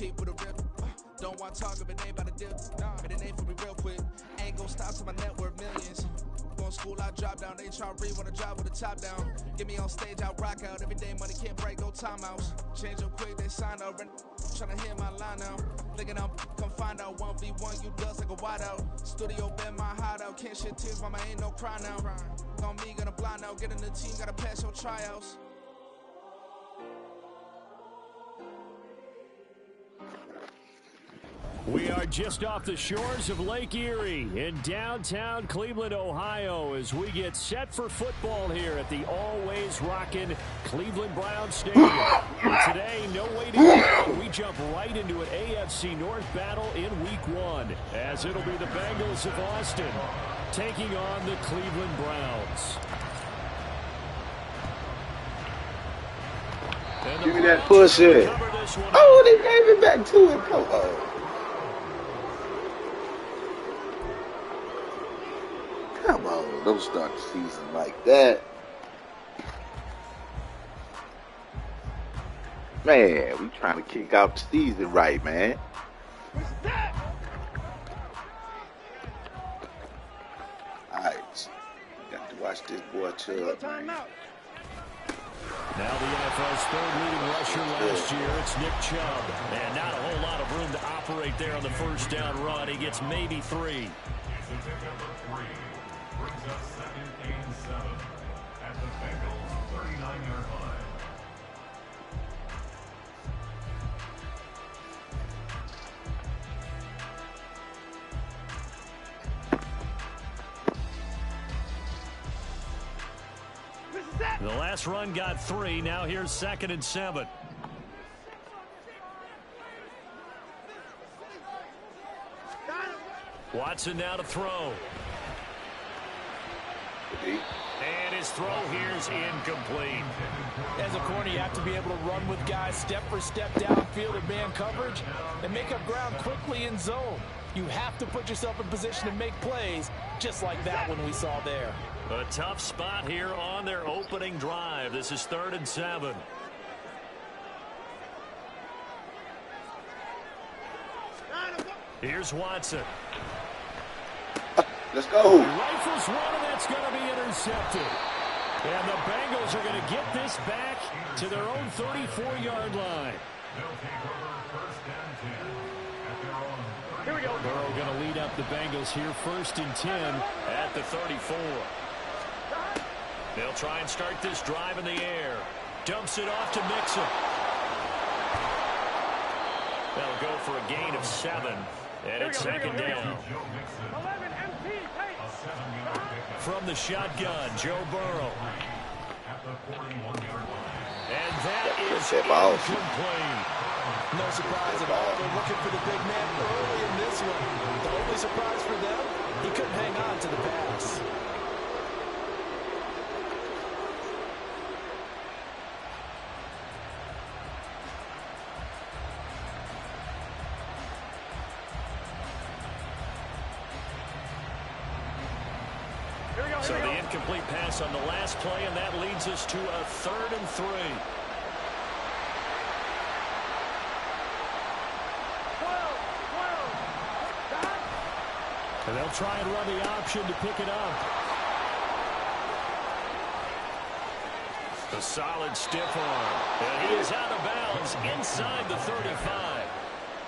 keep with a rip. Don't want to talk if it ain't about to dip. But it ain't for me real quick. Ain't gon' stop till my net worth millions. Going school, I drop down. They try to read when I drive with the top down. Get me on stage, I rock out. Every day money can't break, no timeouts. Change up quick, they sign up. Tryna hear my line now. Thinking I'm come find out 1v1, you dust like a wideout. Studio been my hideout. Can't shed tears, mama ain't no cry now. On me, gonna blind out. Get in the team, gotta pass your tryouts. We are just off the shores of Lake Erie in downtown Cleveland, Ohio, as we get set for football here at the always rockin' Cleveland Browns Stadium. Today, no waiting around. We jump right into an AFC North battle in Week 1, as it'll be the Bengals of Austin taking on the Cleveland Browns. Give me that push in. Oh, they gave it back to him. Come on. Come on, don't start the season like that. Man, we trying to kick out the season right, man. Alright, got to watch this boy Chubb, man. Now the NFL's third leading rusher last year, it's Nick Chubb. And not a whole lot of room to operate there on the first down run. He gets maybe 3. Brings us 2nd and 7 at the Bengals 39-yard line. The last run got 3. Now here's 2nd and 7. Watson now to throw. And his throw here is incomplete. As a corner, you have to be able to run with guys step for step downfield in man coverage and make up ground quickly in zone. You have to put yourself in position to make plays, just like that one we saw there. A tough spot here on their opening drive. This is 3rd and 7. Here's Watson. Let's go. Rifles one, and that's going to be intercepted. And the Bengals are going to get this back to their own 34-yard line. Here we go. Burrow going to lead up the Bengals here, 1st and 10 at the 34. They'll try and start this drive in the air. Dumps it off to Mixon. They'll go for a gain of 7, and it's 2nd down. From the shotgun, Joe Burrow. And that is incomplete. No surprise at all. They're looking for the big man early in this one. The only surprise for them, he couldn't hang on to the pass. So the incomplete pass on the last play, and that leads us to a 3rd and 3. And they'll try and run the option to pick it up. A solid stiff arm. And he is out of bounds inside the 35.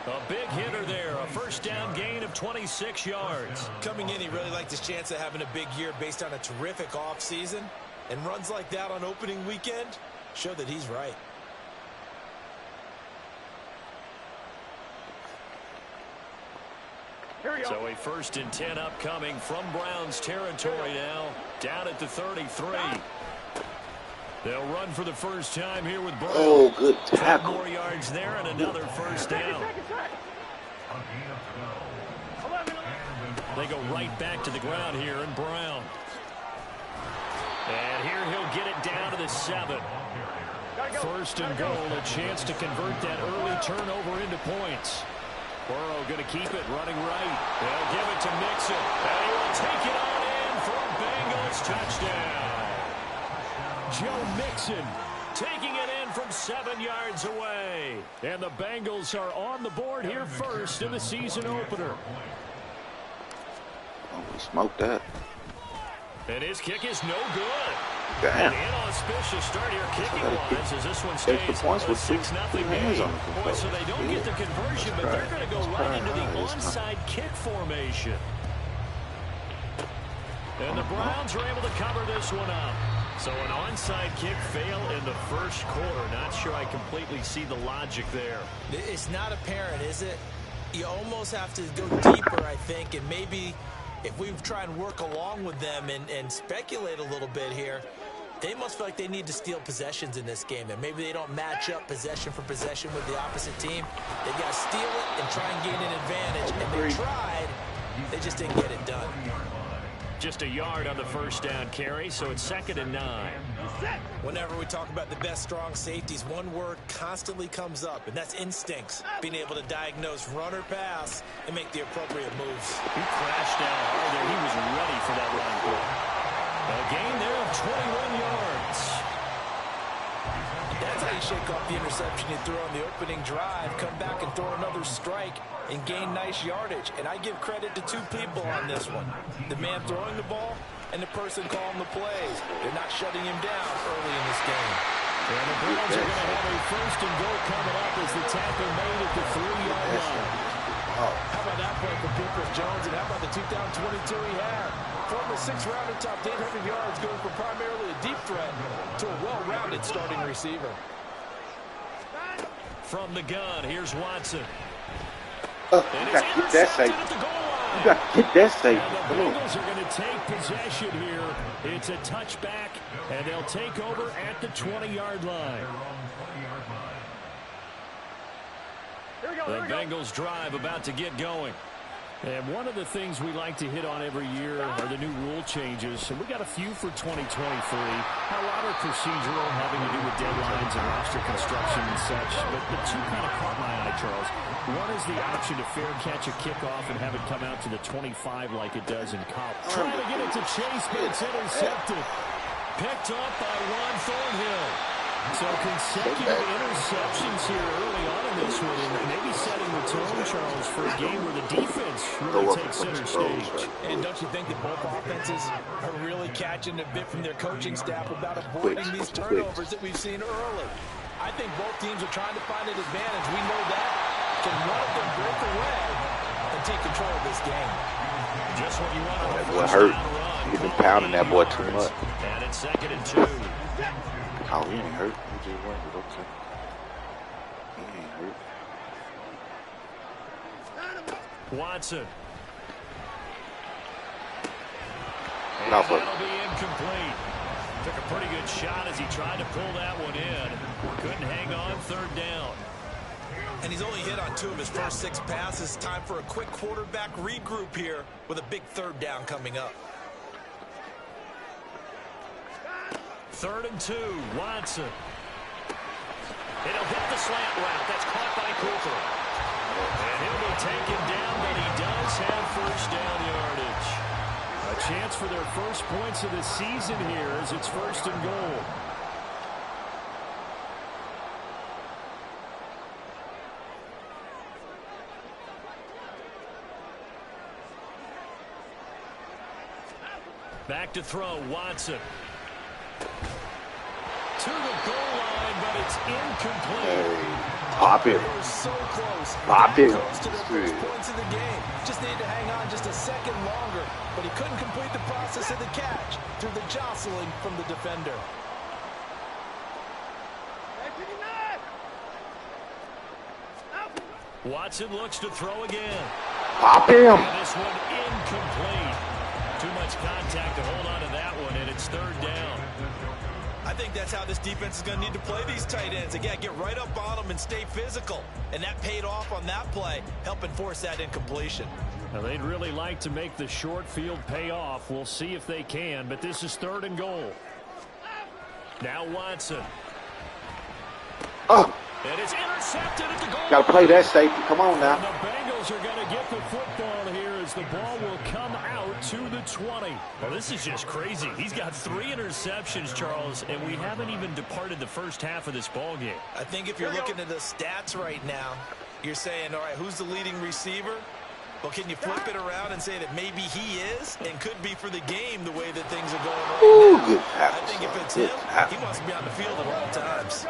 A big hitter there, a first down gain of 26 yards. Coming in, he really liked his chance of having a big year based on a terrific offseason. And runs like that on opening weekend show that he's right. So a 1st and 10 upcoming from Browns territory now, down at the 33. They'll run for the first time here with Burrow. Oh, good tackle. 5 more yards there and another first down. They go right back to the ground here in Brown. And here he'll get it down to the 7. 1st and goal, a chance to convert that early turnover into points. Burrow going to keep it, running right. They'll give it to Mixon. And he will take it on in for a Bengals touchdown. Joe Mixon taking it in from 7 yards away. And the Bengals are on the board here first in the season opener. Oh, we smoked that. And his kick is no good. Damn. An inauspicious start here kicking-wise as this one stays the points with 6-0 hands game. on the controller. Boy, so they don't get the conversion, but they're going to go right into the onside kick formation. And the Browns are able to cover this one up. So an onside kick fail in the first quarter. Not sure I completely see the logic there. It's not apparent, is it? You almost have to go deeper, I think, and maybe if we try and work along with them and speculate a little bit here, they must feel like they need to steal possessions in this game. And maybe they don't match up possession for possession with the opposite team. They've got to steal it and try and gain an advantage. And they tried. They just didn't get it done. Just a yard on the first down carry, so it's 2nd and 9. Whenever we talk about the best strong safeties, one word constantly comes up, and that's instincts. Being able to diagnose run or pass and make the appropriate moves. He crashed down hard there. He was ready for that run play. A gain there of 21 yards. That's how you shake off the interception you threw on the opening drive, come back and throw another strike and gain nice yardage. And I give credit to two people on this one. The man throwing the ball and the person calling the plays. They're not shutting him down early in this game. And the Browns are going to have a 1st and goal coming up as the tackle made at the 3-yard line. How about that play for Peoples Jones, and how about the 2022 he had? Former 6th-rounder, topped 800 yards, going from primarily a deep threat to a well-rounded starting receiver. From the gun, here's Watson. You got to get that safe. You got to get that safe. And the Bengals are going to take possession here. It's a touchback, and they'll take over at the 20-yard line. The Bengals drive about to get going. And one of the things we like to hit on every year are the new rule changes. And we got a few for 2023. A lot are procedural, having to do with deadlines and roster construction and such. But the two kind of caught my eye, Charles. One is the option to fair catch a kickoff and have it come out to the 25 like it does in college. Trying to get it to Chase, but it's intercepted. Picked up by Juan Thornhill. So consecutive interceptions here early on in this one, and maybe setting the tone, Charles, for a game where the defense really takes center stage. And don't you think that both offenses are really catching a bit from their coaching staff about avoiding these turnovers that we've seen early? I think both teams are trying to find an advantage. We know that. Can one of them break away and take control of this game? Just what you want on that boy hurt. He's been pounding that boy too much. And it's 2nd and 2. Oh, he ain't hurt. He just went, but okay. He ain't hurt. Watson. And that'll be incomplete. Took a pretty good shot as he tried to pull that one in. Couldn't hang on, 3rd down. And he's only hit on 2 of his first 6 passes. Time for a quick quarterback regroup here with a big 3rd down coming up. 3rd and 2, Watson. It'll hit the slant route. That's caught by Cooper. And he'll be taken down, but he does have 1st down yardage. A chance for their first points of the season here as it's 1st and goal. Back to throw, Watson. To the goal line, but it's incomplete. Pop it. So close. Pop it. Close to the first points of the game. Just needed to hang on just a second longer, but he couldn't complete the process of the catch through the jostling from the defender. Watson looks to throw again. Pop him. And this one incomplete. Too much contact to hold on to that one, and it's 3rd down. I think that's how this defense is going to need to play these tight ends. Again, get right up on them and stay physical. And that paid off on that play, helping force that incompletion. Now, they'd really like to make the short field pay off. We'll see if they can, but this is 3rd and goal. Now Watson. Oh. And it's intercepted at the goal. Got to play that safety. Come on now. And the Bengals are going to get the football here as the ball will come out to the 20. Well, this is just crazy. He's got 3 interceptions, Charles, and we haven't even departed the first half of this ball game. I think if you're looking at the stats right now, you're saying, all right, who's the leading receiver? Well, can you flip it around and say that maybe he is and could be for the game the way that things are going right now? I think if it's him, he wants to be on the field at all times.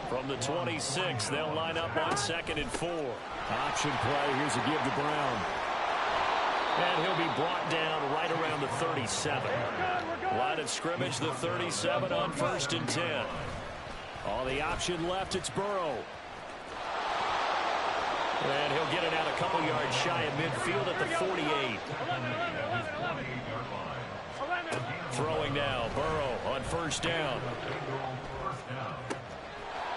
From the 26, they'll line up on 2nd and 4. Option play. Here's a give to Brown. And he'll be brought down right around the 37. Line of scrimmage, the 37 on 1st and 10. On the option left, it's Burrow. And he'll get it out a couple yards shy of midfield at the 48. Throwing now, Burrow on 1st down.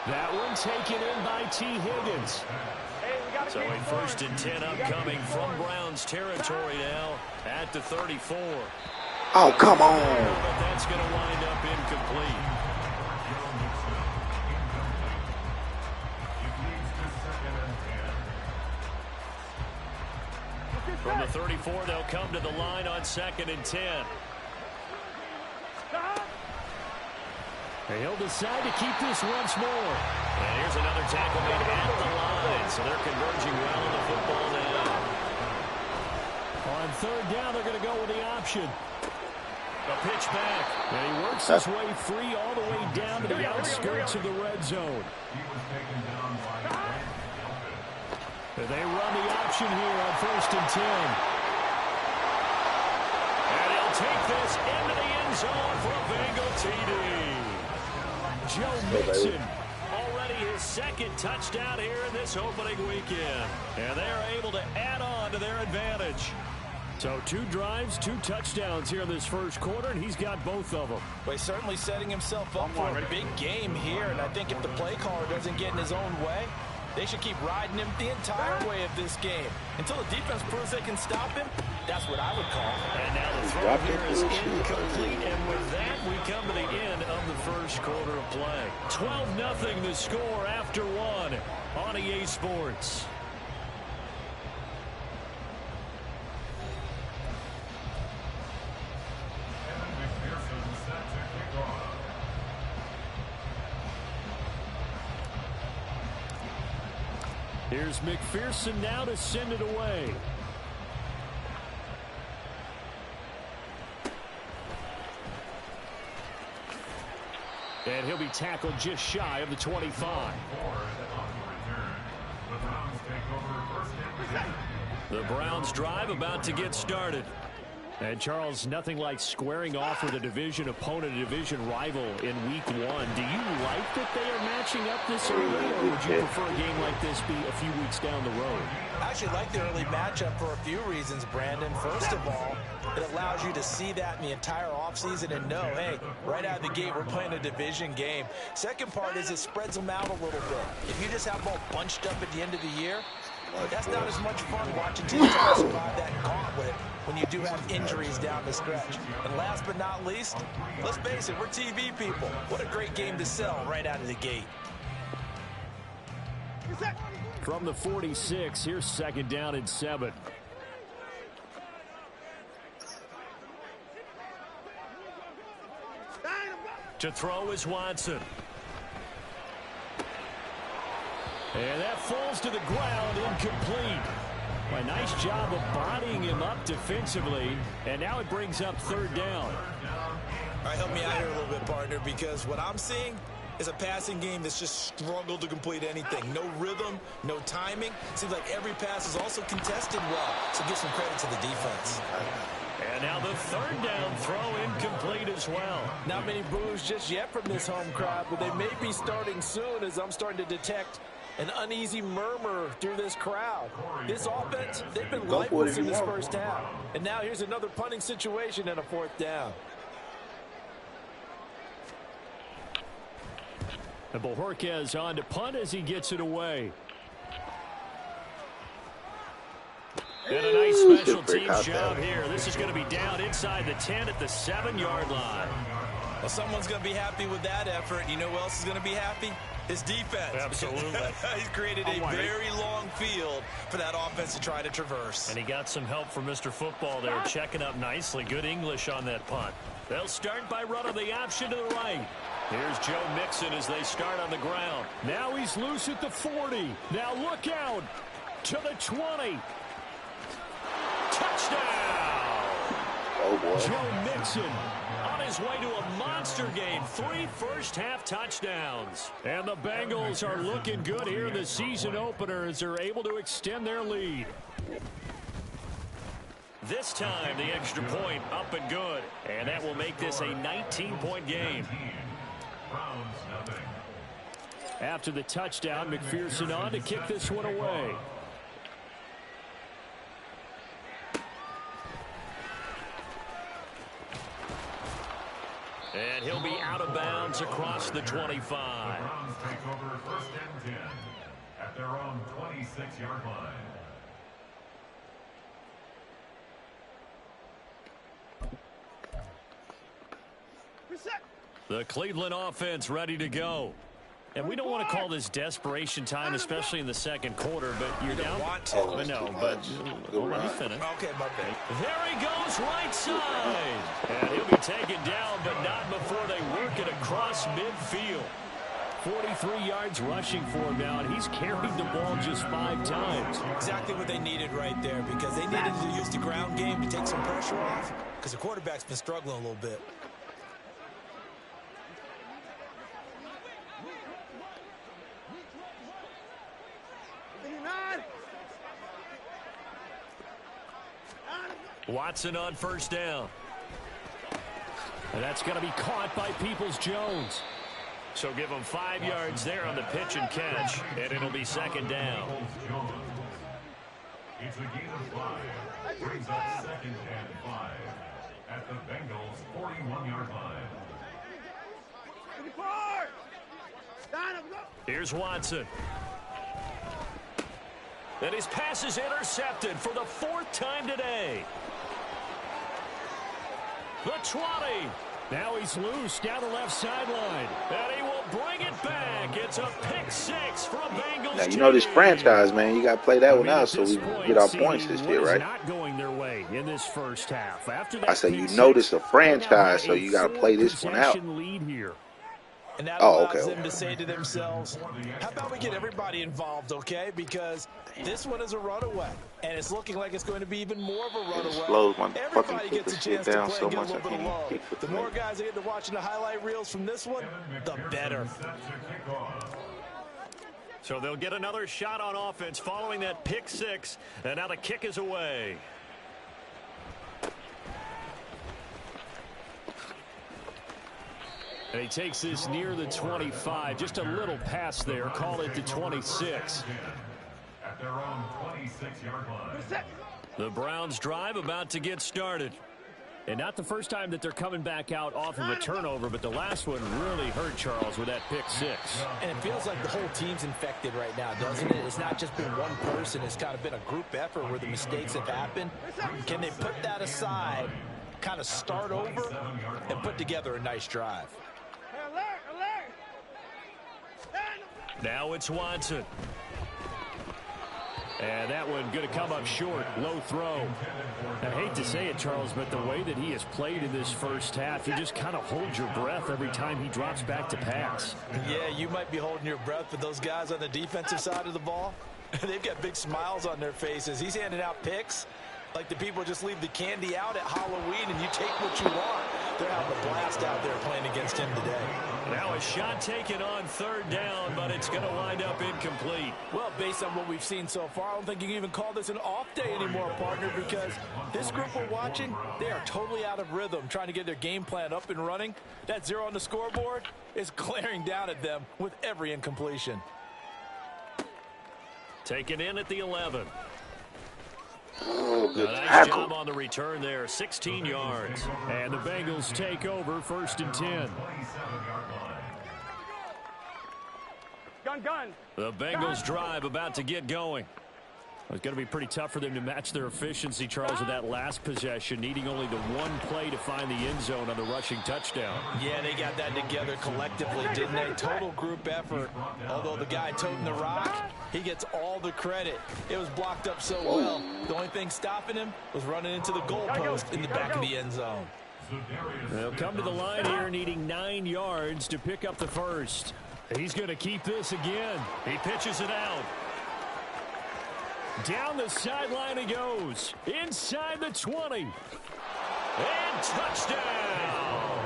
That one taken in by T. Higgins. So a 1st and 10 upcoming from Browns territory now at the 34. Oh, come on. But that's going to wind up incomplete. From the 34, they'll come to the line on 2nd and 10. And he'll decide to keep this once more. And here's another tackle made at the line. So they're converging well on the football now. On 3rd down, they're going to go with the option. A pitch back. And he works his way free all the way down to the outskirts of the red zone. And they run the option here on 1st and 10. And he'll take this into the end zone for a Bengal TD. Joe Mixon, already his 2nd touchdown here in this opening weekend. And they are able to add on to their advantage. So 2 drives, 2 touchdowns here in this first quarter, and he's got both of them. Well, he's certainly setting himself up for a big game here, and I think if the play caller doesn't get in his own way, they should keep riding him the entire way of this game. Until the defense proves they can stop him, that's what I would call. And now the throw here is incomplete, and with that, we come to the end of the first quarter of play. 12-0 the score after 1 on EA Sports. Here's McPherson now to send it away. And he'll be tackled just shy of the 25. The Browns drive about to get started. And, Charles, nothing like squaring off with a division opponent, a division rival in Week 1. Do you like that they are matching up this early, or would you prefer a game like this be a few weeks down the road? I actually like the early matchup for a few reasons, Brandon. First of all, it allows you to see that in the entire offseason and know, hey, right out of the gate, we're playing a division game. Second part is it spreads them out a little bit. If you just have them all bunched up at the end of the year, that's not as much fun watching teams try to survive that gauntlet when you do have injuries down the stretch. And last but not least, let's face it, we're TV people. What a great game to sell right out of the gate. From the 46, here's 2nd down and 7. To throw is Watson. And that falls to the ground, incomplete. A nice job of bodying him up defensively, and now it brings up 3rd down. All right, help me out here a little bit, partner, because what I'm seeing is a passing game that's just struggled to complete anything. No rhythm, no timing. Seems like every pass is also contested well, so give some credit to the defense. And now the 3rd down throw incomplete as well. Not many boos just yet from this home crowd, but they may be starting soon as I'm starting to detect an uneasy murmur through this crowd. This offense, they've been lifeless in this first half. And now here's another punting situation and a 4th down. And Bojorquez on to punt as he gets it away. And a nice special teams job here. This is going to be down inside the 10 at the 7-yard line. Well, someone's going to be happy with that effort. You know who else is going to be happy? His defense. Absolutely. He's created a very long field for that offense to try to traverse. And he got some help from Mr. Football there, checking up nicely. Good English on that punt. They'll start by running the option to the right. Here's Joe Mixon as they start on the ground. Now he's loose at the 40. Now look out to the 20. Touchdown! Oh, boy. Joe Mixon on his way to a monster game. 3 first-half touchdowns. And the Bengals are looking good here in the season opener as they're able to extend their lead. This time, the extra point up and good. And that will make this a 19-point game. After the touchdown, McPherson on to kick this one away. And he'll be out of bounds across the 25. Browns take over 1st and 10 at their own 26-yard line. The Cleveland offense ready to go. And we don't want to call this desperation time, especially in the second quarter, but you're down. Let me finish. Okay, my bad. There he goes, right side. And he'll be taken down, but not before they work it across midfield. 43 yards rushing for him now, and he's carried the ball just 5 times. Exactly what they needed right there, because they needed to use the ground game to take some pressure off, because the quarterback's been struggling a little bit. Watson on first down. And that's going to be caught by Peoples-Jones. So give him 5 yards there on the pitch and catch, and it'll be second down. It's a gain of 5. Brings up 2nd and 5 at the Bengals' 41-yard line. Here's Watson. And his pass is intercepted for the 4th time today. The 20. Now he's loose down the left sideline. And he will bring it back. It's a pick 6 from Bengals. Now, you know this franchise, man. You got to play that one out so we can get our points this year, right? Not going their way in this first half. After that, I say you know this a franchise, so you got to play this one out. Lead here. And that allows okay. them to say to themselves, how about we get everybody involved, okay? Because this one is a runaway, and it's looking like it's going to be even more of a runaway. Everybody gets a chance to play and get a little bit of love. The more guys that get to watching the highlight reels from this one, the better. So they'll get another shot on offense following that pick 6, and now the kick is away. And he takes this near the 25. Just a little pass there. Call it the 26. At their own 26-yard line. The Browns drive about to get started. And not the first time that they're coming back out off of a turnover, but the last one really hurt Charles with that pick 6. And it feels like the whole team's infected right now, doesn't it? It's not just been one person. It's kind of been a group effort where the mistakes have happened. Can they put that aside, kind of start over, and put together a nice drive? Now it's Watson. And that one going to come up short. Low throw. I hate to say it, Charles, but the way that he has played in this first half, you just kind of hold your breath every time he drops back to pass. Yeah, you might be holding your breath, but those guys on the defensive side of the ball, they've got big smiles on their faces. He's handing out picks like the people just leave the candy out at Halloween and you take what you want. They're having a blast out there playing against him today. Now a shot taken on 3rd down, but it's going to wind up incomplete. Well, based on what we've seen so far, I don't think you can even call this an off day anymore, partner, because this group we're watching, they are totally out of rhythm, trying to get their game plan up and running. That 0 on the scoreboard is glaring down at them with every incompletion. Taken in at the 11. Oh, good nice job on the return there, 16 yards. And the Bengals take over 1st and 10. The Bengals drive about to get going. It's going to be pretty tough for them to match their efficiency, Charles, with that last possession, needing only the one play to find the end zone on the rushing touchdown. Yeah, they got that together collectively, didn't they? Total group effort. Although the guy toting the rock, he gets all the credit. It was blocked up so well. The only thing stopping him was running into the goalpost in the back of the end zone. They'll come to the line here needing 9 yards to pick up the first. He's going to keep this again. He pitches it out. Down the sideline he goes. Inside the 20. And touchdown!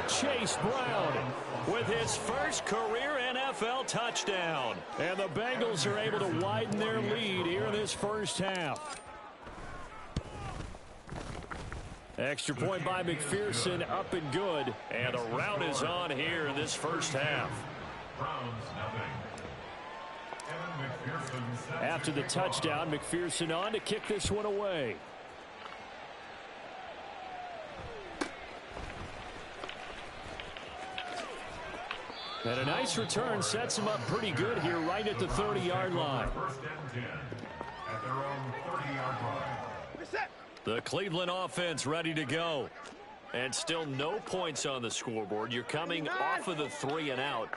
Chase Brown with his first career NFL touchdown. And the Bengals are able to widen their lead here in this first half. Extra point by McPherson, up and good. And the rout is on here in this first half. After the touchdown, McPherson on to kick this one away. And a nice return sets him up pretty good here right at the 30-yard line. At their own 30-yard line. The Cleveland offense ready to go. And still no points on the scoreboard. You're coming off of the 3 and out.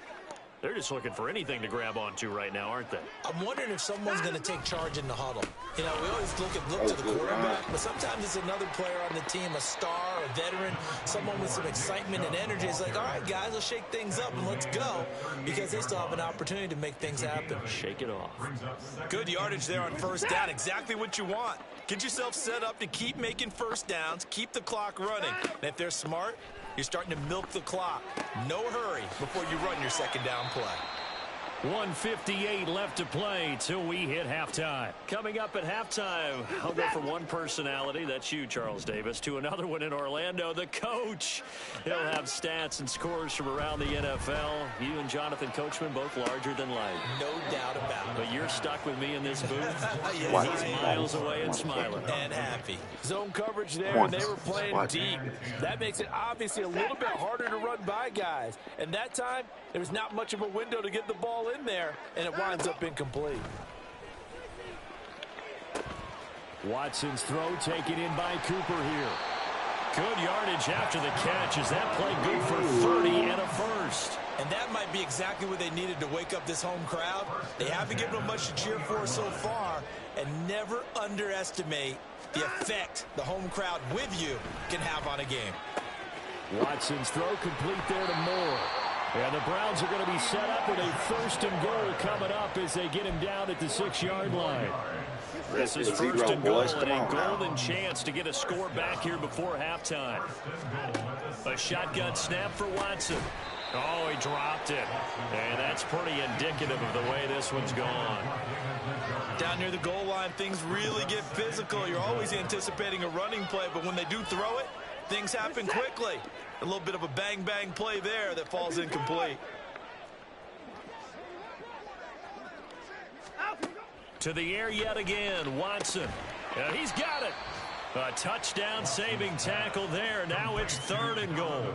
They're just looking for anything to grab onto right now, aren't they? I'm wondering if someone's going to take charge in the huddle. You know, we always look to the quarterback, but sometimes it's another player on the team, a star, a veteran, someone with some excitement and energy. It's like, all right, guys, let's shake things up and let's go, because they still have an opportunity to make things happen. Shake it off. Good yardage there on first down. Exactly what you want. Get yourself set up to keep making first downs, keep the clock running. And if they're smart, you're starting to milk the clock. No hurry before you run your second down play. 1:58 left to play till we hit halftime. Coming up at halftime, I'll go from one personality, that's you, Charles Davis, to another one in Orlando, the coach. He'll have stats and scores from around the NFL. You and Jonathan Coachman both larger than life. No doubt about it. But you're stuck with me in this booth. Yes, He's miles away and smiling. And happy. Zone coverage there, and they were playing deep. That makes it obviously a little bit harder to run by guys. And that time, there was not much of a window to get the ball in there, and it winds up incomplete. Watson's throw taken in by Cooper here. Good yardage after the catch. Is that play good for 30 and a first? And that might be exactly what they needed to wake up this home crowd. They haven't given them much to cheer for so far, and never underestimate the effect the home crowd with you can have on a game. Watson's throw complete there to Moore. And the Browns are going to be set up with a 1st and goal coming up as they get him down at the 6-yard line. This is 1st and goal and a golden chance to get a score back here before halftime. A shotgun snap for Watson. Oh, he dropped it. And that's pretty indicative of the way this one's gone. Down near the goal line, things really get physical. You're always anticipating a running play, but when they do throw it, things happen quickly. A little bit of a bang-bang play there that falls incomplete. To the air yet again, Watson. He's got it. A touchdown-saving tackle there. Now it's 3rd and goal.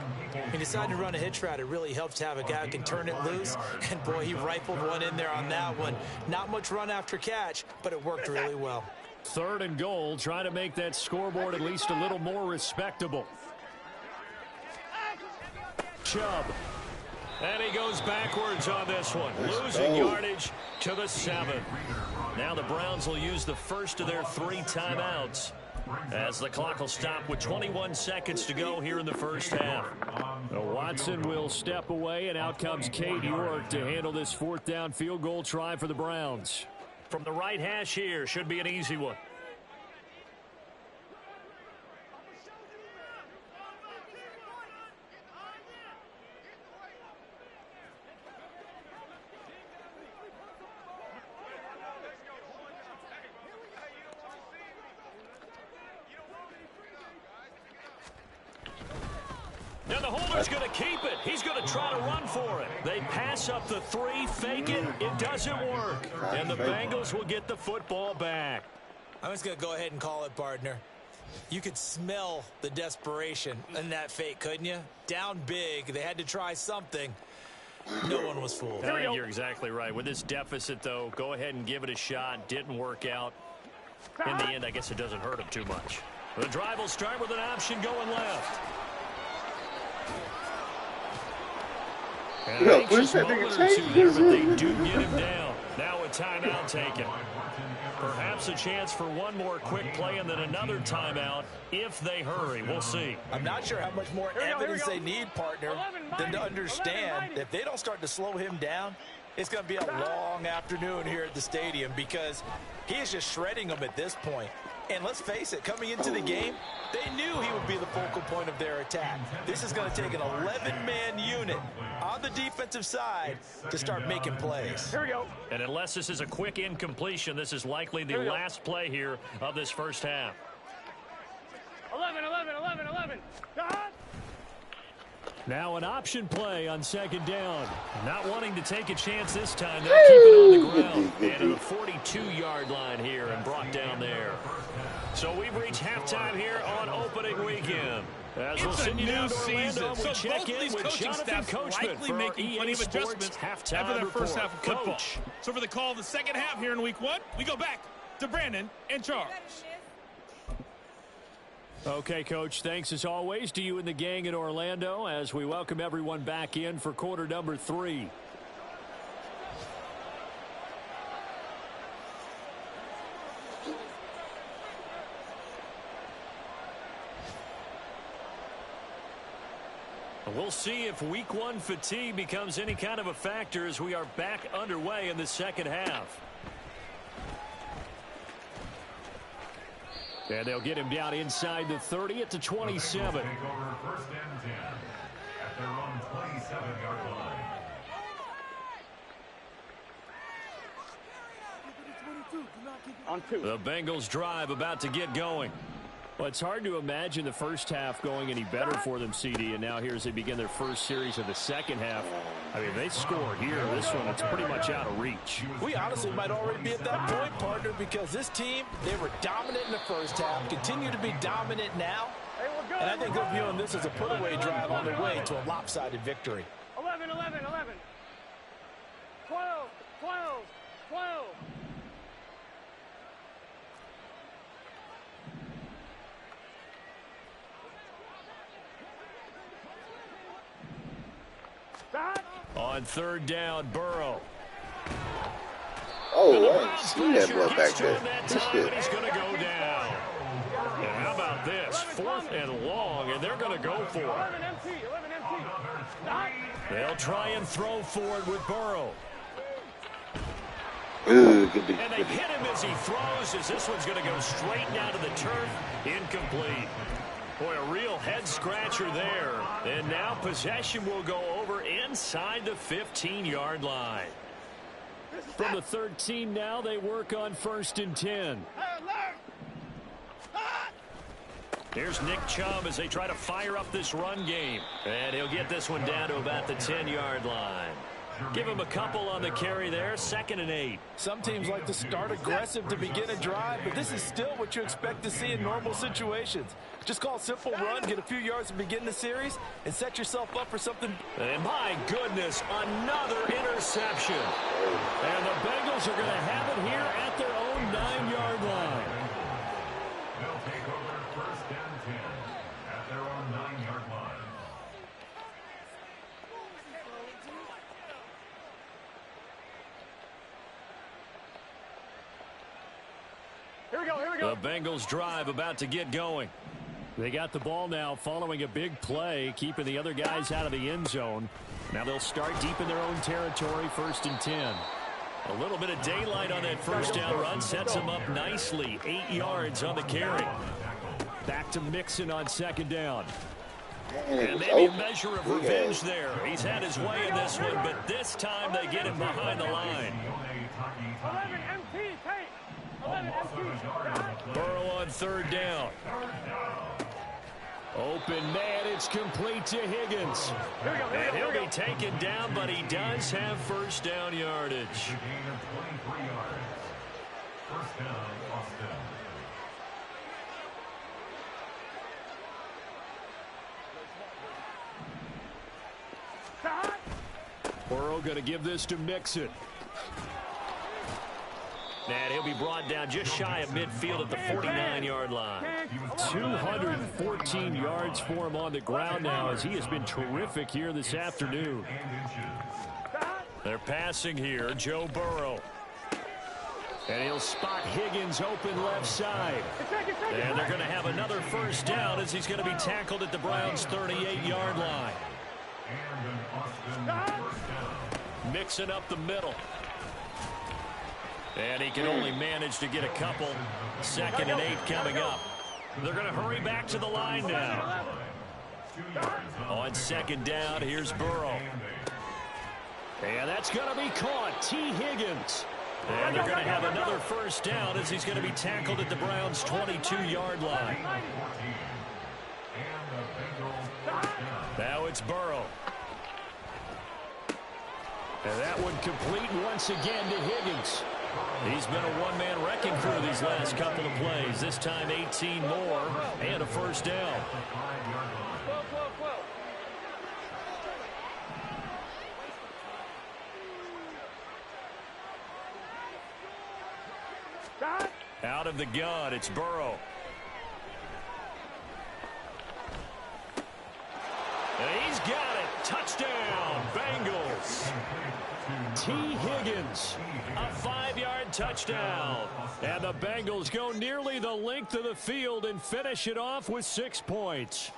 He decided to run a hitch route. It really helps to have a guy who can turn it loose. And, boy, he rifled one in there on that one. Not much run after catch, but it worked really well. 3rd and goal, trying to make that scoreboard at least a little more respectable. Chubb. And he goes backwards on this one. Losing yardage to the 7. Now the Browns will use the first of their 3 timeouts as the clock will stop with 21 seconds to go here in the first half. Watson will step away, and out comes Cade York to handle this 4th down field goal try for the Browns. From the right hash here, should be an easy one. Now the holder's going to keep it. He's going to try to run for it. They pass up the 3, fake it. It doesn't work. And the Bengals will get the football back. I'm just going to go ahead and call it, partner. You could smell the desperation in that fake, couldn't you? Down big. They had to try something. No one was fooled. I think you're exactly right. With this deficit, though, go ahead and give it a shot. Didn't work out. In the end, I guess it doesn't hurt him too much. The drive will start with an option going left. And an anxious moment or two there, but they do get him down. Now a timeout taken. Perhaps a chance for one more quick play and then another timeout if they hurry. We'll see. I'm not sure how much more evidence they need, partner, than to understand that if they don't start to slow him down, it's going to be a long afternoon here at the stadium because he is just shredding them at this point. And let's face it, coming into the game, they knew he would be the focal point of their attack. This is going to take an 11-man unit on the defensive side to start making plays. Here we go. And unless this is a quick incompletion, this is likely the last play here of this first half. 11. Now an option play on second down. Not wanting to take a chance this time. They'll keep it on the ground. And to the 42-yard line here and brought down there. So we've reached halftime here on opening weekend. As we'll send you down to Orlando, we check in with Jonathan Coachman for making plenty of adjustments after their first half of football. So for the call of the second half here in week 1, we go back to Brandon and Charles. Okay, Coach, thanks as always to you and the gang in Orlando as we welcome everyone back in for quarter number 3. We'll see if week 1 fatigue becomes any kind of a factor as we are back underway in the second half. And they'll get him down inside the 30 at the 27. Take over first and 10 at their own 27-yard line. The Bengals drive about to get going. Well, it's hard to imagine the first half going any better for them, CD, and now here as they begin their first series of the second half. I mean, they score here. This one, it's pretty much out of reach. We honestly might already be at that point, partner, because this team, they were dominant in the first half, continue to be dominant now, and I think they're viewing this as a put-away drive on their way to a lopsided victory. 11. 12. On third down, Burrow. Oh, I didn't see that blood back there. That's good. He's going to go down. And how about this? 4th and long, and they're going to go for it. They'll try and throw for it with Burrow. Ooh, good. And they hit him as he throws, as this one's going to go straight down to the turf. Incomplete. Boy, a real head-scratcher there. And now possession will go over inside the 15-yard line. From the 13 now, they work on 1st and 10. Here's Nick Chubb as they try to fire up this run game. And he'll get this one down to about the 10-yard line. Give him a couple on the carry there, 2nd and 8. Some teams like to start aggressive to begin a drive, but this is still what you expect to see in normal situations. Just call a simple run, get a few yards to begin the series, and set yourself up for something. And my goodness, another interception. And the Bengals are going to have it here at their own 9-yard line. They'll take over first and 10 at their own 9-yard line. Here we go. The Bengals drive about to get going. They got the ball now following a big play, keeping the other guys out of the end zone. Now they'll start deep in their own territory, 1st and 10. A little bit of daylight on that first down run sets them up nicely. 8 yards on the carry. Back to Mixon on 2nd down. And maybe a measure of revenge there. He's had his way in this one, but this time they get him behind the line. Burrow on 3rd down. Open man, it's complete to Higgins. And he'll be taken down, but he does have 1st down yardage. Gain of 23 yards. First down, Austin. Burrow going to give this to Mixon. And he'll be brought down just shy of midfield at the 49-yard line. 214 yards for him on the ground now as he has been terrific here this afternoon. They're passing here, Joe Burrow. And he'll spot Higgins open left side. And they're going to have another first down as he's going to be tackled at the Browns' 38-yard line. Mixing up the middle. And he can only manage to get a couple. 2nd and 8 coming up. They're going to hurry back to the line now. On 2nd down, here's Burrow. And that's going to be caught. T. Higgins. And they're going to have another first down as he's going to be tackled at the Browns' 22-yard line. Now it's Burrow. And that one complete once again to Higgins. He's been a one-man wrecking crew these last couple of plays. This time 18 more and a first down. Out of the gun, it's Burrow. And he's got it. Touchdown, Bengals. T. Higgins, a 5-yard touchdown. And the Bengals go nearly the length of the field and finish it off with 6 points.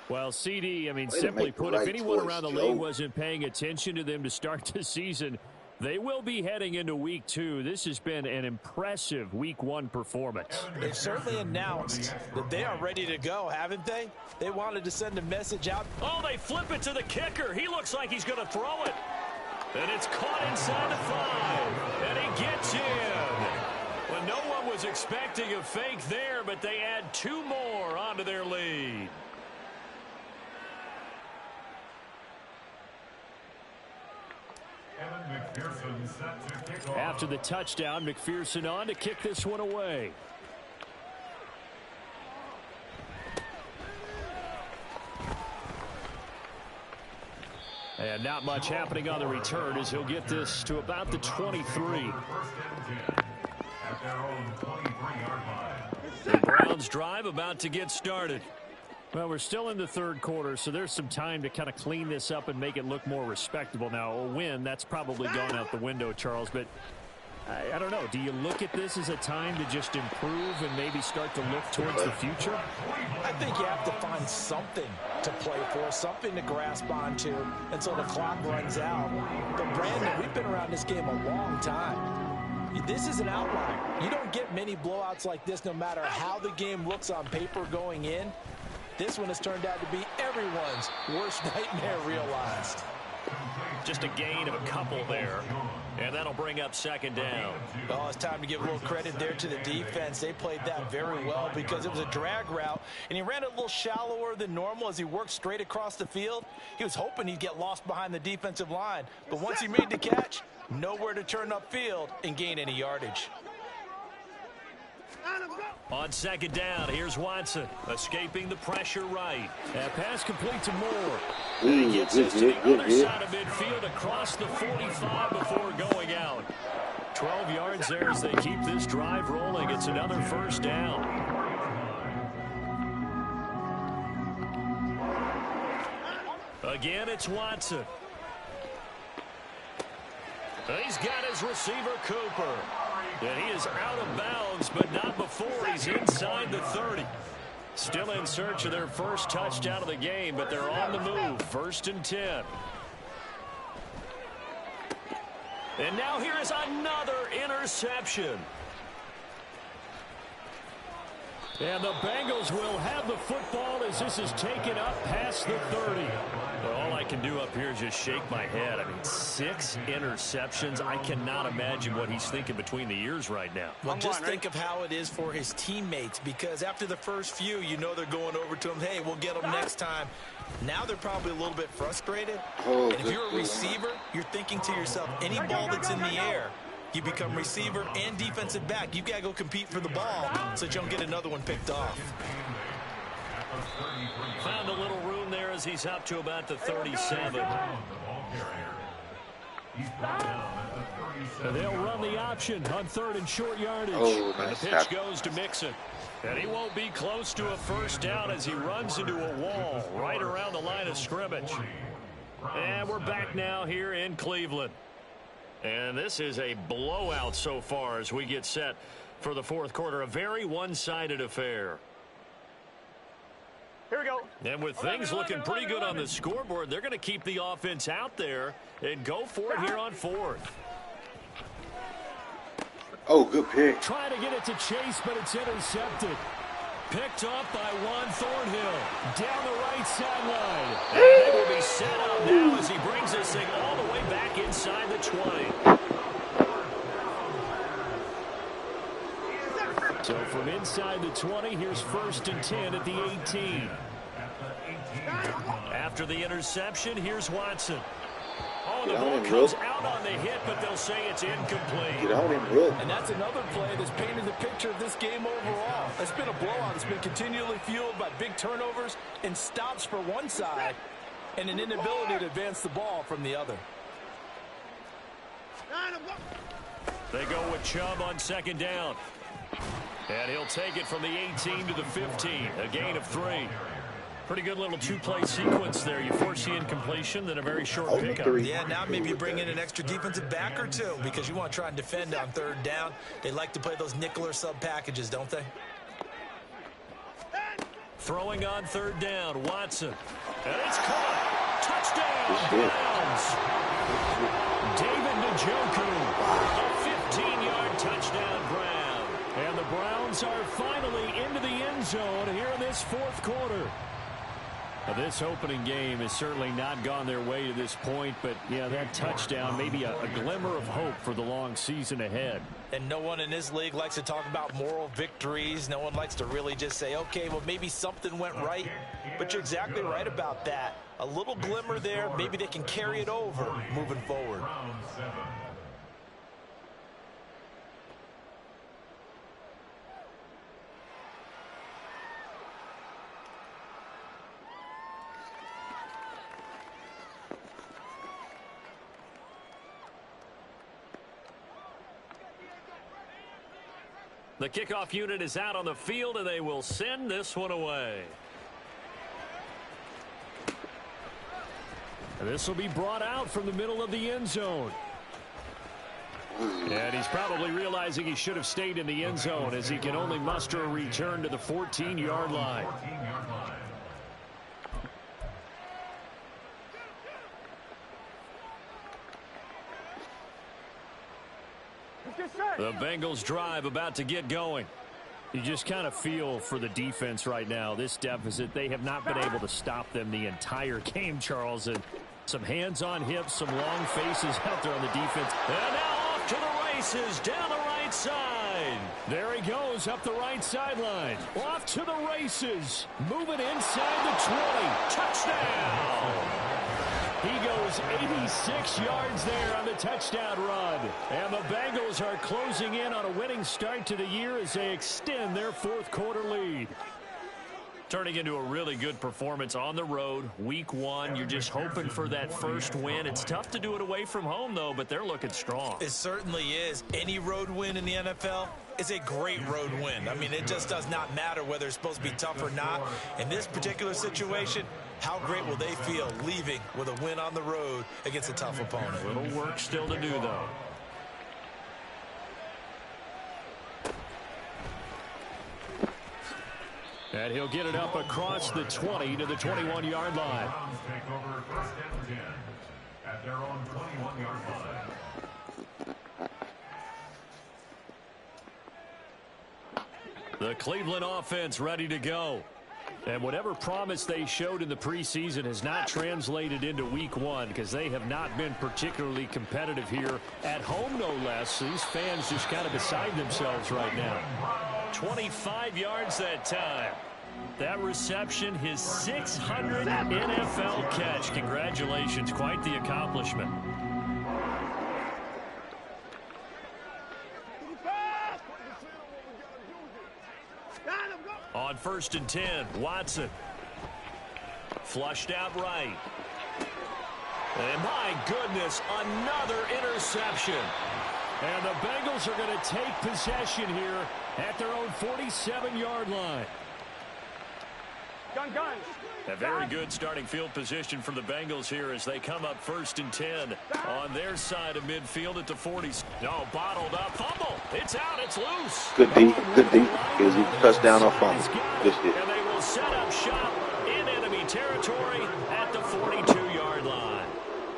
Well, CD, I mean, simply put, if anyone around the league wasn't paying attention to them to start the season, they will be heading into Week 2. This has been an impressive Week 1 performance. They've certainly announced that they are ready to go, haven't they? They wanted to send a message out. Oh, they flip it to the kicker. He looks like he's going to throw it. And it's caught inside the 5. And he gets in. Well, no one was expecting a fake there, but they add 2 more onto their lead. After the touchdown, McPherson on to kick this one away. And not much happening on the return as he'll get this to about the 23. The Browns drive about to get started. Well, we're still in the 3rd quarter, so there's some time to kind of clean this up and make it look more respectable. Now, a win, that's probably gone out the window, Charles, but I don't know. Do you look at this as a time to just improve and maybe start to look towards the future? I think you have to find something to play for, something to grasp onto until the clock runs out. But, Brandon, we've been around this game a long time. This is an outlier. You don't get many blowouts like this no matter how the game looks on paper going in. This one has turned out to be everyone's worst nightmare realized. Just a gain of a couple there. And that'll bring up 2nd down. Oh, it's time to give a little credit there to the defense. They played that very well because it was a drag route, and he ran it a little shallower than normal as he worked straight across the field. He was hoping he'd get lost behind the defensive line, but once he made the catch, nowhere to turn upfield and gain any yardage. On 2nd down, here's Watson, escaping the pressure right. That pass complete to Moore. And he gets this to the other side of midfield across the 45 before going out. 12 yards there as they keep this drive rolling. It's another first down. Again, it's Watson. He's got his receiver, Cooper. And he is out of bounds, but not before he's inside the 30. Still in search of their first touchdown of the game, but they're on the move. 1st and 10. And now here is another interception. And the Bengals will have the football as this is taken up past the 30. Well, all I can do up here is just shake my head. I mean, 6 interceptions. I cannot imagine what he's thinking between the ears right now. Well, just think of how it is for his teammates, because after the first few, you know they're going over to him, hey, we'll get them next time. Now they're probably a little bit frustrated. And if you're a receiver, you're thinking to yourself, any ball that's in the air, you become receiver and defensive back. You've got to go compete for the ball so that you don't get another one picked off. Found a little room there as he's up to about the 37. He's brought down at the 37. They'll run the option on 3rd and short yardage. Oh, And nice the pitch goes to Mixon. And he won't be close to a first down as he runs into a wall right around the line of scrimmage. And we're back now here in Cleveland. And this is a blowout so far as we get set for the fourth quarter. A very one-sided affair. Here we go. And with things looking pretty good on the scoreboard, they're going to keep the offense out there and go for it here on 4th. Oh, good pick. Trying to get it to Chase, but it's intercepted. Picked up by Juan Thornhill down the right sideline. And they will be set up now as he brings this thing all the way back inside the 20. So from inside the 20, here's 1st and 10 at the 18. After the interception, here's Watson. Oh, the ball comes out on the hit, but they'll say it's incomplete. Get out and run. And that's another play that's painted the picture of this game overall. It's been a blowout. It's been continually fueled by big turnovers and stops for one side and an inability to advance the ball from the other. They go with Chubb on 2nd down. And he'll take it from the 18 to the 15, a gain of 3. Pretty good little two-play sequence there. You force the incompletion, then a very short pickup. Yeah, now maybe you bring in an extra defensive back or two because you want to try and defend on 3rd down. They like to play those nickel or sub packages, don't they? Throwing on 3rd down, Watson. And it's caught. Touchdown, Browns. David Njoku, a 15-yard touchdown grab. And the Browns are finally into the end zone here in this 4th quarter. Now, this opening game has certainly not gone their way to this point, but, yeah, that touchdown, maybe a glimmer of hope for the long season ahead. And no one in this league likes to talk about moral victories. No one likes to really just say, okay, well, maybe something went right. But you're exactly right about that. A little glimmer there. Maybe they can carry it over moving forward. The kickoff unit is out on the field, and they will send this one away. And this will be brought out from the middle of the end zone. And he's probably realizing he should have stayed in the end zone as he can only muster a return to the 14-yard line. The Bengals drive about to get going. You just kind of feel for the defense right now. This deficit, they have not been able to stop them the entire game, Charles. And some hands on hips, some long faces out there on the defense. And now off to the races down the right side. There he goes up the right sideline. Off to the races. Moving inside the 20. Touchdown. He goes 86 yards there on the touchdown run. And the Bengals are closing in on a winning start to the year as they extend their 4th quarter lead. Turning into a really good performance on the road. Week 1, you're just hoping for that first win. It's tough to do it away from home, though, but they're looking strong. It certainly is. Any road win in the NFL is a great road win. I mean, it just does not matter whether it's supposed to be tough or not. In this particular situation, how great will they feel leaving with a win on the road against a tough opponent? A little work still to do, though. And he'll get it up across the 20 to the 21-yard line. Take over 1st and 10 at their own 21-yard line. The Cleveland offense ready to go. And whatever promise they showed in the preseason has not translated into week 1 because they have not been particularly competitive here at home, no less. These fans just kind of beside themselves right now. 25 yards that time. That reception, his 600th NFL catch. Congratulations, quite the accomplishment. On 1st and 10, Watson. Flushed out right. And my goodness, another interception. And the Bengals are going to take possession here at their own 47-yard line. Gun. A very good starting field position for the Bengals here as they come up 1st and 10 on their side of midfield at the 40s. No, bottled up. Fumble. It's out. It's loose. Good D. Good D. It was either touchdown or fumble. Good shit. And they will set up shop in enemy territory at the 42-yard line.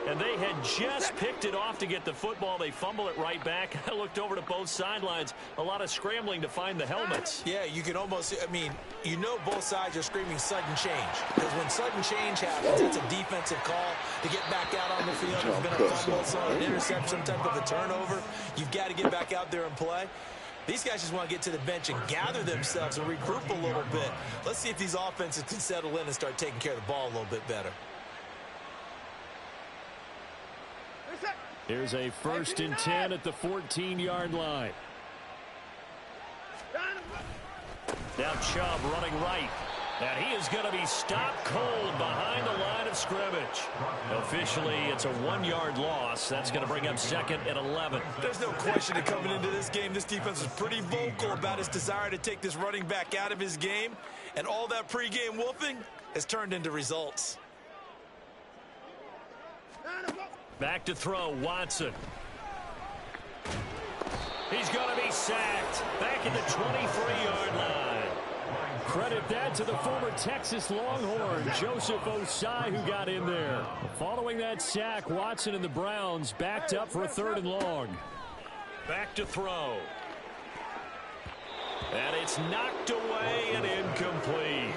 And they had just picked it off to get the football. They fumble it right back. I looked over to both sidelines. A lot of scrambling to find the helmets. Yeah, you can almost, I mean, you know both sides are screaming sudden change. Because when sudden change happens, it's a defensive call to get back out on the field. There's been a fumble, an interception, some type of a turnover. You've got to get back out there and play. These guys just want to get to the bench and gather themselves and regroup a little bit. Let's see if these offenses can settle in and start taking care of the ball a little bit better. Here's a 1st and 10 at the 14-yard line. Now Chubb running right. And he is going to be stopped cold behind the line of scrimmage. Officially, it's a 1-yard loss. That's going to bring up 2nd and 11. There's no question that coming into this game, this defense is pretty vocal about its desire to take this running back out of his game. And all that pregame wolfing has turned into results. Back to throw, Watson. He's going to be sacked. Back at the 23-yard line. Credit that to the former Texas Longhorn, Joseph Osai, who got in there. Following that sack, Watson and the Browns backed up for a 3rd and long. Back to throw. And it's knocked away and incomplete.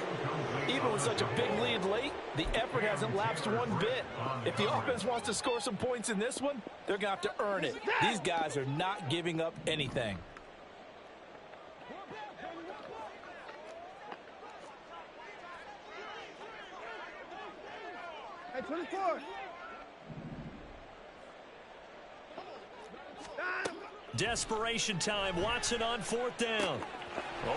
Even with such a big lead late, the effort hasn't lapsed one bit. If the offense wants to score some points in this one, they're going to have to earn it. These guys are not giving up anything. Hey, 24. Desperation time. Watson on 4th down.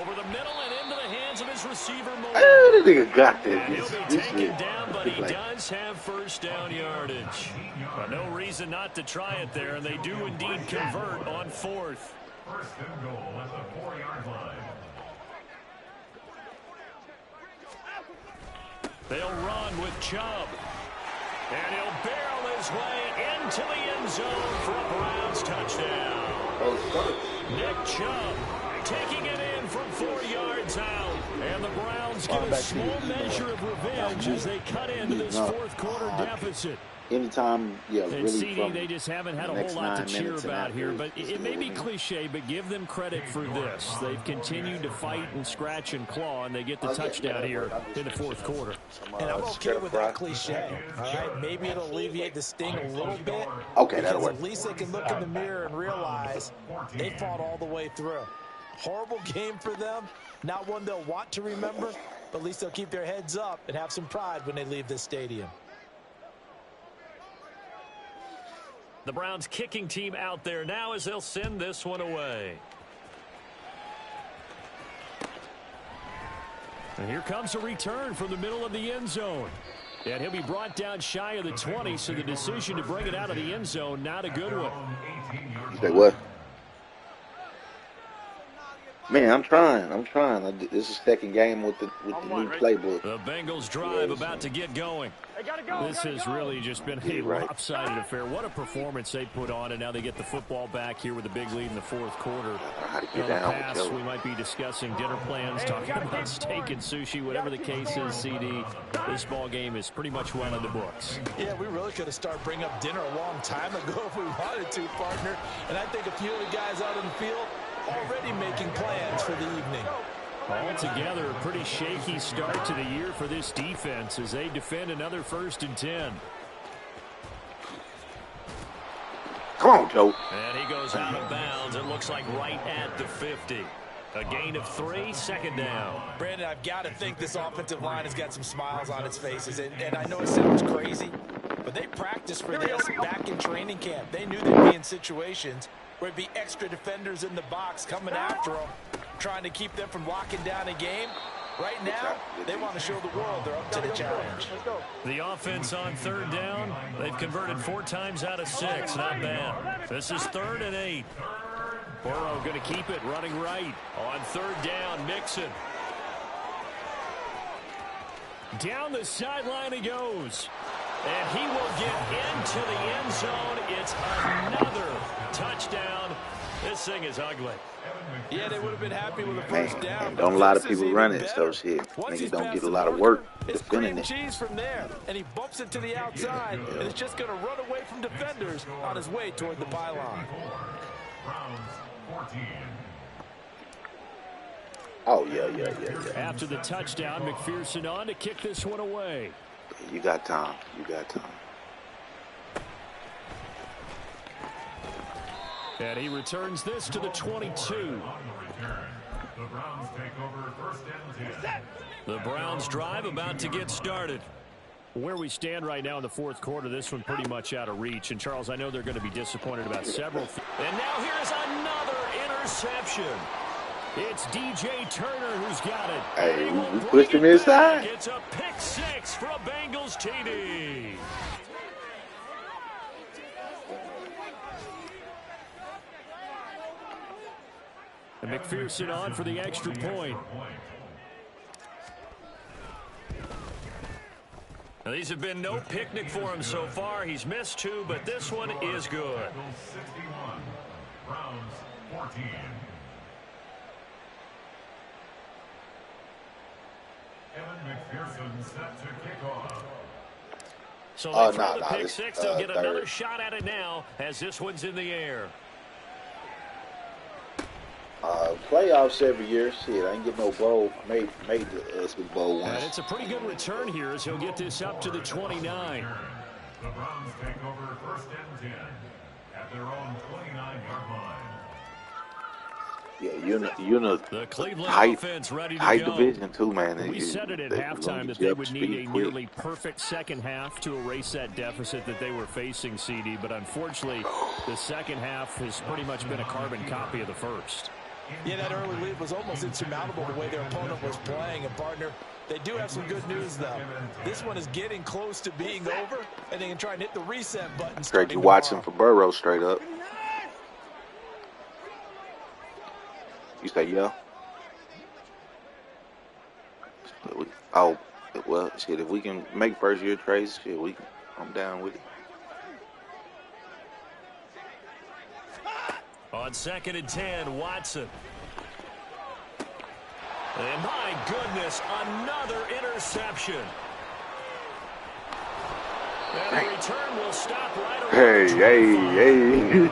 Over the middle and into the hands of his receiver, Moore. That nigga got that. And he'll be taken down, but he does have 1st down yardage. No reason not to try it there, and they do indeed convert on 4th. 1st and goal at the 4-yard line. They'll run with Chubb. And he'll barrel his way into the end zone for a Browns touchdown. Nick Chubb taking it in from 4 yards out. And the Browns get a small measure of revenge as they cut into this 4th quarter deficit. Anytime, yeah, and really CD, they just haven't had a whole lot to cheer about here. But it may be cliche, but give them credit for this. They've continued to fight and scratch and claw, and they get the touchdown here in the 4th quarter. And I'm okay with that cliche. All right, maybe it'll alleviate the sting a little bit. Okay, that'll work. At least they can look in the mirror and realize they fought all the way through. Horrible game for them. Not one they'll want to remember, but at least they'll keep their heads up and have some pride when they leave this stadium. The Browns kicking team out there now as they'll send this one away. And here comes a return from the middle of the end zone. And he'll be brought down shy of the 20, so the decision to bring it out of the end zone, not a good one. Say what? Man, I'm trying. This is 2nd game with the new playbook. The Bengals drive about to get going. This has really just been a lopsided affair. What a performance they put on, and now they get the football back here with a big lead in the 4th quarter. In the past, we might be discussing dinner plans, talking about steak and sushi, whatever the case is, CD. This ball game is pretty much one of the books. Yeah, we really could have started bringing up dinner a long time ago if we wanted to, partner. And I think a few of the guys out in the field already making plans for the evening. Altogether, a pretty shaky start to the year for this defense as they defend another 1st and 10. Come on, Joe. And he goes out of bounds. It looks like right at the 50. A gain of 3, 2nd down. Brandon, I've got to think this offensive line has got some smiles on its faces. And I know it sounds crazy, but they practiced for this back in training camp. They knew they'd be in situations where it'd be extra defenders in the box coming after them, trying to keep them from locking down a game. Right now, they want to show the world they're up to the challenge. The offense on third down, they've converted 4 times out of 6. Not bad. This is 3rd and 8. Burrow going to keep it running right. On third down, Mixon. Down the sideline he goes. And he will get into the end zone. It's another touchdown. This thing is ugly. Yeah, they would have been happy with a first down. Man, don't a lot of people run it, so shit. Niggas don't get a lot of work defending it. Cheese from there, and he bumps it to the outside, and it's just going to run away from defenders on his way toward the pylon. Oh, yeah. After the touchdown, McPherson on to kick this one away. You got time. And he returns this to the 22. The Browns drive about to get started. Where we stand right now in the fourth quarter, this one pretty much out of reach. And, Charles, I know they're going to be disappointed about several. And now here's another interception. It's DJ Turner who's got it. Hey, we pushed him inside. It's a pick 6 for a Bengals TD. And McPherson on for the extra point. Now, these have been no picnic for him so far. He's missed 2, but this one is good. 61, Browns 14. Evan McPherson set to kick off. So they throw the pick 6. They'll get another shot at it now as this one's in the air. Playoffs every year. Shit, I ain't get no bowl. Made the Super Bowl once. And it's a pretty good return here as he'll get this up to the 29. The Browns take over 1st and 10 at their own 29-yard line. Yeah, you know the Cleveland height, offense ready to height go. division too, man. We said it at halftime that they would need a nearly perfect second half to erase that deficit that they were facing, CD. But unfortunately, the second half has pretty much been a carbon copy of the first. Yeah, that early lead was almost insurmountable the way their opponent was playing. And, partner, they do have some good news, though. This one is getting close to being over, and they can try and hit the reset button. Greg, you watching for Burrow straight up. You say yeah? Oh, well, shit, if we can make first-year trades, shit, I'm down with it. On 2nd and 10, Watson. And my goodness, another interception. And the return will stop right around. Hey.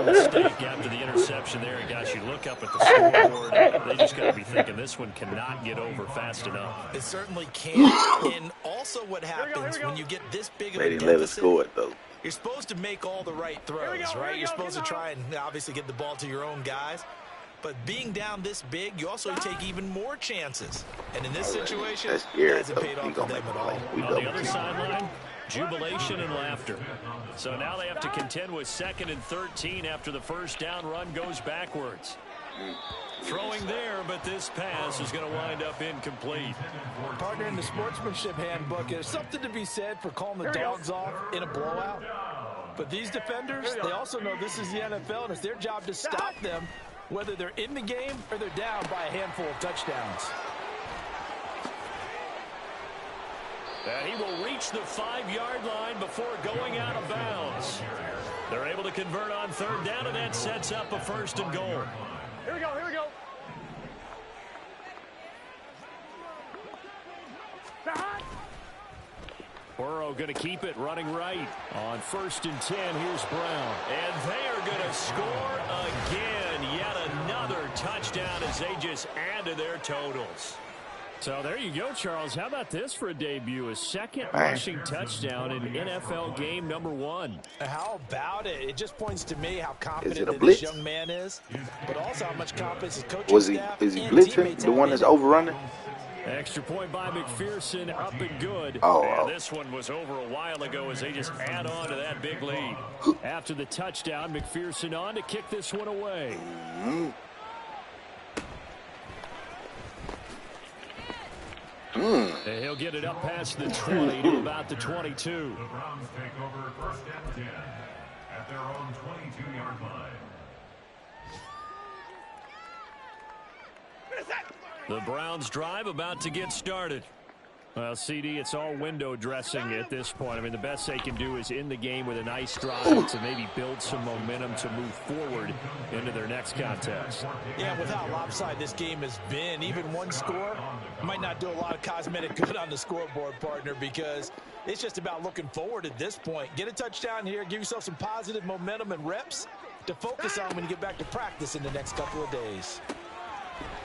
Mistake after the interception there. And gosh, you look up at the scoreboard, they just got to be thinking this one cannot get over fast enough. It certainly can. And also what happens when you get this big of a deficit. They didn't let us score it, though. You're supposed to make all the right throws, right? You're supposed to try and obviously get the ball to your own guys. But being down this big, you also take even more chances. And in this situation, it hasn't paid off for them at all. On the other sideline, jubilation and laughter. So now they have to contend with 2nd and 13 after the first down run goes backwards. Throwing there, but this pass is going to wind up incomplete. Partner, in the sportsmanship handbook, there's something to be said for calling the dogs off in a blowout. But these defenders, they also know this is the NFL, and it's their job to stop them, whether they're in the game or they're down by a handful of touchdowns. And he will reach the 5-yard line before going out of bounds. They're able to convert on third down, and that sets up a 1st and goal. Here we go. Burrow going to keep it running right. On 1st and 10, here's Brown. And they are going to score again. Yet another touchdown as they just add to their totals. So there you go, Charles. How about this for a debut? A second rushing touchdown in NFL game number 1. How about it? It just points to me how confident that blitz? this young man is, but also how much confidence his coaching staff is he and blitzing? teammates The one have that's in him. overrunning? Extra point by McPherson, up and good. Oh. This one was over a while ago as they just add on to that big lead. After the touchdown, McPherson on to kick this one away. And he'll get it up past the 20 to about the 22. The Browns take over 1st and 10 at their own 22-yard line. The Browns drive about to get started. Well, CD, it's all window dressing at this point. I mean, the best they can do is in the game with a nice drive to maybe build some momentum to move forward into their next contest. Yeah, with how lopsided this game has been, even one score might not do a lot of cosmetic good on the scoreboard, partner, because it's just about looking forward at this point. Get a touchdown here, give yourself some positive momentum and reps to focus on when you get back to practice in the next couple of days.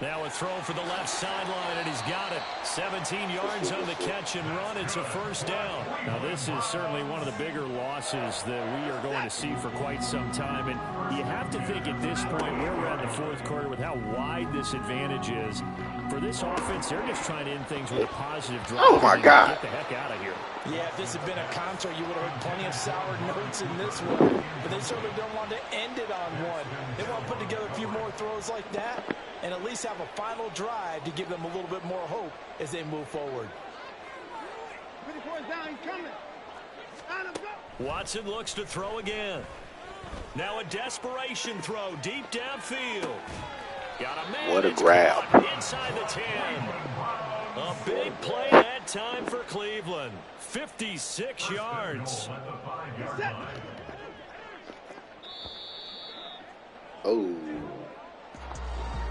Now a throw for the left sideline, and he's got it. 17 yards on the catch and run. It's a first down. Now, this is certainly one of the bigger losses that we are going to see for quite some time. And you have to think at this point, where we're at in the fourth quarter, with how wide this advantage is, for this offense, they're just trying to end things with a positive drive. Oh, my God. Get the heck out of here. Yeah, if this had been a concert, you would have heard plenty of sour notes in this one. But they certainly don't want to end it on one. They want to put together a few more throws like that and at least have a final drive to give them a little bit more hope as they move forward. Watson looks to throw again. Now a desperation throw deep downfield. Got a man. What a grab. Inside the 10. A big play that time for Cleveland. 56 yards. Oh.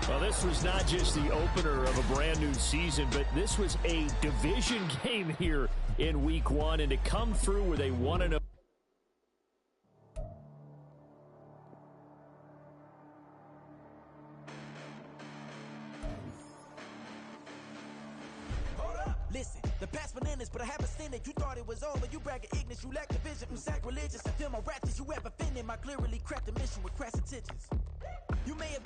Well, this was not just the opener of a brand new season, but this was a division game here in week 1, and to come through with a 1-0. Listen, the past bananas, but I haven't seen it. You thought it was over. You bragging ignorance. You lack the vision. Sacrilegious. I feel my raptors. You ever offended my clearly crafted mission with crass intentions. You may have